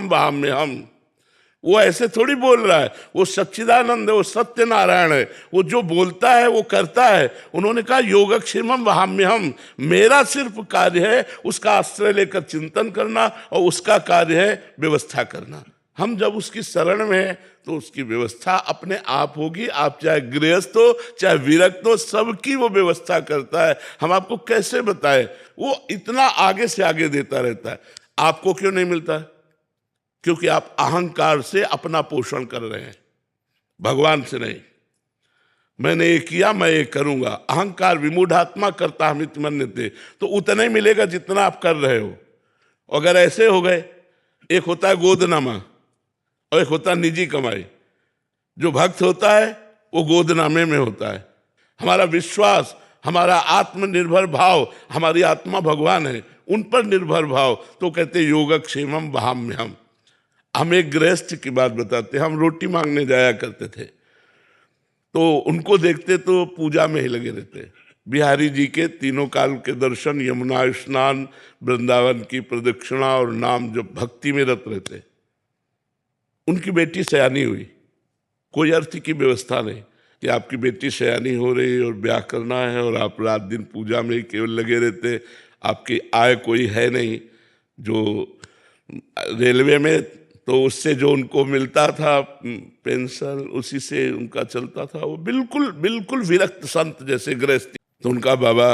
क्षेमम वहाम्यहम। वो ऐसे थोड़ी बोल रहा है, वो सच्चिदानंद है, वो सत्य नारायण है, वो जो बोलता है वो करता है। उन्होंने कहा योगक्षेमम वहाम्यहम, मेरा सिर्फ कार्य है उसका आश्रय लेकर चिंतन करना और उसका कार्य है व्यवस्था करना। हम जब उसकी शरण में हैं तो उसकी व्यवस्था अपने आप होगी। आप चाहे गृहस्थ हो चाहे विरक्त हो, सबकी वो व्यवस्था करता है। हम आपको कैसे बताएं, वो इतना आगे से आगे देता रहता है। आपको क्यों नहीं मिलता है? क्योंकि आप अहंकार से अपना पोषण कर रहे हैं, भगवान से नहीं। मैंने ये किया, मैं ये करूंगा। अहंकार विमूढ़ात्मा करता हमित मन्यते, तो उतना ही मिलेगा जितना आप कर रहे हो। अगर ऐसे हो गए, एक होता है गोदनामा और एक होता है निजी कमाई। जो भक्त होता है वो गोदनामे में होता है। हमारा विश्वास, हमारा आत्मनिर्भर भाव, हमारी आत्मा भगवान है, उन पर निर्भर भाव, तो कहते योगक्षेमम वहाम्यहम। हम एक गृहस्थ की बात बताते, हम रोटी मांगने जाया करते थे तो उनको देखते तो पूजा में ही लगे रहते। बिहारी जी के तीनों काल के दर्शन, यमुना स्नान, वृंदावन की प्रदक्षिणा और नाम, जब भक्ति में रत रहते। उनकी बेटी सयानी हुई, कोई अर्थ की व्यवस्था नहीं कि आपकी बेटी सयानी हो रही और ब्याह करना है और आप रात दिन पूजा में ही केवल लगे रहते। आपकी आय कोई है नहीं। जो रेलवे में तो उससे जो उनको मिलता था पेंशन, उसी से उनका चलता था। वो बिल्कुल बिल्कुल विरक्त संत जैसे गृहस्थी। तो उनका बाबा,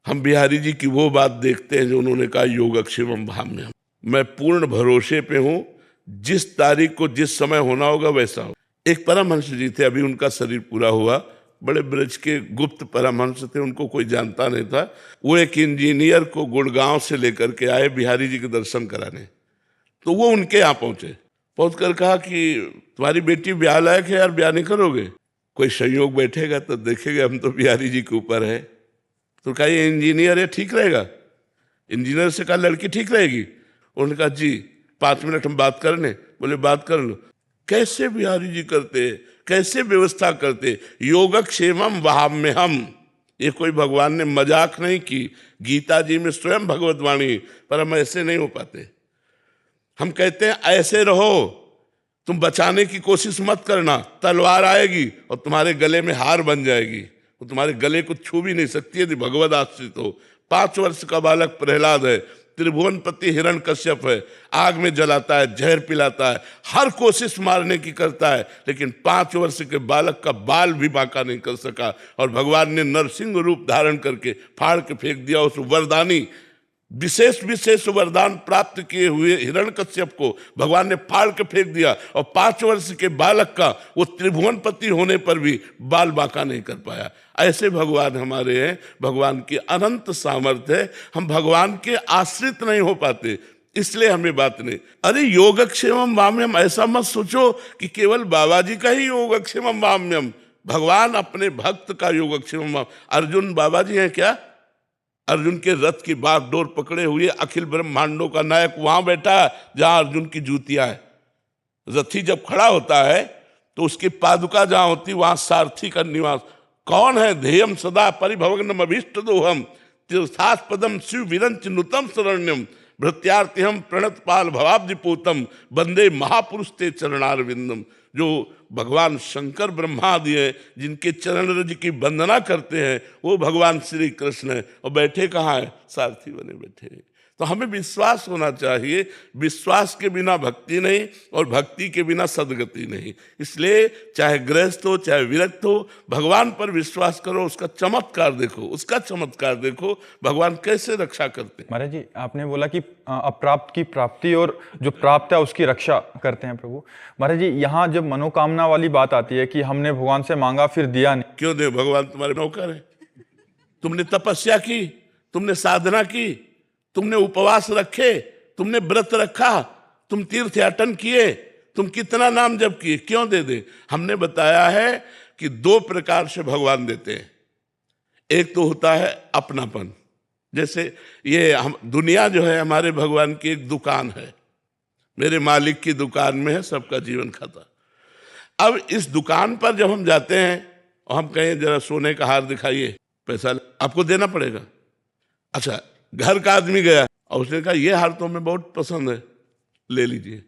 हम बिहारी जी की वो बात देखते हैं जो उन्होंने कहा योगक्षेमम वहाम्यहम। मैं पूर्ण भरोसे पे हूँ, जिस तारीख को जिस समय होना होगा वैसा हो। एक परमहंस जी थे, अभी उनका शरीर पूरा हुआ, बड़े ब्रज के गुप्त परमहंस थे, उनको कोई जानता नहीं था। वो एक इंजीनियर को गुड़गांव से लेकर के आए बिहारी जी के दर्शन कराने। तो वो उनके यहाँ पहुंचे, पहुंच कर कहा कि तुम्हारी बेटी ब्याह लायक है यार, ब्याह नहीं करोगे? कोई संयोग बैठेगा तो देखेंगे, हम तो बिहारी जी के ऊपर है। तो कहा ये इंजीनियर है, ठीक रहेगा? इंजीनियर से कहा लड़की ठीक रहेगी? उन्होंने कहा जी 5 मिनट हम बात करने। बोले बात कर लो। कैसे बिहारी जी करते, कैसे व्यवस्था करते, योगक्षेमम वहाम्यहम। ये कोई भगवान ने मजाक नहीं की, गीता जी में स्वयं भगवत वाणी, पर हम ऐसे नहीं हो पाते। हम कहते हैं ऐसे रहो, तुम बचाने की कोशिश मत करना, तलवार आएगी और तुम्हारे गले में हार बन जाएगी, वो तुम्हारे गले को छू भी नहीं सकती यदि भगवत आश्रित हो। 5 वर्ष का बालक प्रहलाद है, त्रिभुवनपति हिरण्यकश्यप है, आग में जलाता है, जहर पिलाता है, हर कोशिश मारने की करता है, लेकिन 5 वर्ष के बालक का बाल भी बांका नहीं कर सका। और भगवान ने नरसिंह रूप धारण करके फाड़ के फेंक दिया उस वरदानी, विशेष वरदान प्राप्त किए हुए हिरण्यकश्यप को भगवान ने फाड़ के फेंक दिया। और 5 वर्ष के बालक का वो त्रिभुवनपति होने पर भी बाल बांका नहीं कर पाया। ऐसे भगवान हमारे हैं, भगवान की अनंत सामर्थ्य है। हम भगवान के आश्रित नहीं हो पाते, इसलिए हमें बात नहीं। अरे योगक्षेमम वाम्यम, ऐसा मत सोचो कि केवल बाबा जी का ही योगक्षेमम वाम्यम। भगवान अपने भक्त का योगक्षेमम। अर्जुन बाबा जी हैं क्या? अर्जुन के रथ की बागडोर पकड़े हुए अखिल ब्रह्मांडों का नायक वहां बैठा जहां अर्जुन की जूतियां है। रथी जब खड़ा होता है तो उसकी पादुका जहां होती वहां सारथी का निवास। कौन है? ध्येयम सदा परिभवग्नम अभीष्ट दोहम तीर्थास्पदम शिव विरंच नुतम शरण्यम भृत्यार्तिहम प्रणत पाल भवाब्दिपूतम वंदे महापुरुष ते चरणारविंदम। जो भगवान शंकर ब्रह्मादि हैं, जिनके चरण रज की वंदना करते हैं, वो भगवान श्री कृष्ण है। और बैठे कहाँ है? सारथी बने बैठे हैं। तो हमें विश्वास होना चाहिए, विश्वास के बिना भक्ति नहीं और भक्ति के बिना सदगति नहीं। इसलिए चाहे गृहस्थ हो चाहे विरक्त हो, भगवान पर विश्वास करो, उसका चमत्कार देखो, उसका चमत्कार देखो, भगवान कैसे रक्षा करते हैं। महाराज जी, आपने बोला कि अप्राप्त की प्राप्ति और जो प्राप्त है उसकी रक्षा करते हैं प्रभु। महाराज जी, यहाँ जब मनोकामना वाली बात आती है कि हमने भगवान से मांगा फिर दिया नहीं, क्यों दे? भगवान तुम्हारे नौकर है। तुमने तपस्या की, तुमने साधना की, तुमने उपवास रखे, तुमने व्रत रखा, तुम तीर्थयाटन किए, तुम कितना नाम जप किए, क्यों दे दे? हमने बताया है कि 2 प्रकार से भगवान देते हैं। एक तो होता है अपनापन, जैसे ये हम दुनिया जो है हमारे भगवान की एक दुकान है, मेरे मालिक की दुकान में है सबका जीवन खाता। अब इस दुकान पर जब हम जाते हैं और हम कहें जरा सोने का हार दिखाइए, पैसा आपको देना पड़ेगा। अच्छा, घर का आदमी गया और उसने कहा ये हार तो हमें बहुत पसंद है, ले लीजिए।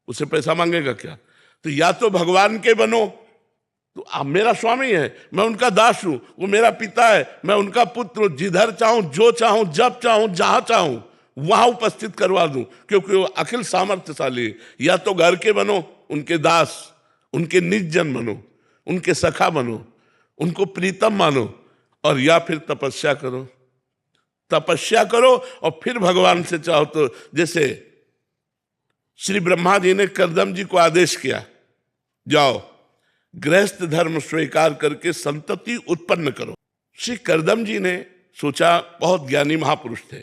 उससे पैसा मांगेगा क्या? तो या तो भगवान के बनो, तो आप मेरा स्वामी है, मैं उनका दास हूं, वो मेरा पिता है, मैं उनका पुत्र हूं, जिधर चाहूं, जो चाहूं, जब चाहूं, जहां चाहूं वहां उपस्थित करवा दूं, क्योंकि वो अखिल सामर्थ्यशाली है। या तो घर के बनो, उनके दास, उनके निज जन बनो, उनके सखा बनो, उनको प्रीतम मानो, और या फिर तपस्या करो। तपस्या करो और फिर भगवान से चाहो तो, जैसे श्री ब्रह्मा जी ने कर्दम जी को आदेश किया, जाओ गृहस्थ धर्म स्वीकार करके संतति उत्पन्न करो। श्री कर्दम जी ने सोचा, बहुत ज्ञानी महापुरुष थे,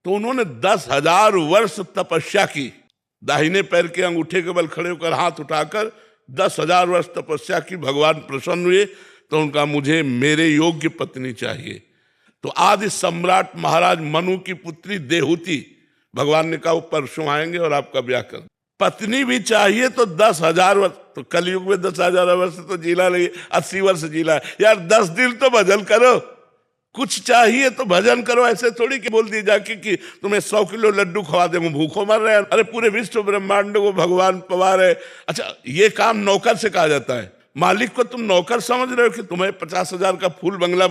तो उन्होंने 10,000 वर्ष तपस्या की। दाहिने पैर के अंगूठे के बल खड़े होकर हाथ उठाकर 10,000 वर्ष तपस्या की। भगवान प्रसन्न हुए तो उनका, मुझे मेरे योग्य पत्नी चाहिए। तो आदि सम्राट महाराज मनु की पुत्री देहूति, भगवान ने कहा वो परसों आएंगे और आपका ब्याह कर। पत्नी भी चाहिए तो 10,000 वर्ष, तो कलयुग में 10,000 वर्ष तो जीला नहीं, 80 वर्ष जीला यार। 10 दिन तो भजन करो, कुछ चाहिए तो भजन करो। ऐसे थोड़ी कि बोल दी जाके कि तुम्हें 100 किलो लड्डू खवा दे, वो भूखों मर रहे हैं। अरे पूरे विश्व ब्रह्मांड को भगवान पवार है। अच्छा, ये काम नौकर से कहा जाता है, मालिक को तुम नौकर समझ रहे हो कि तुम्हें 50,000 का फूल बंगला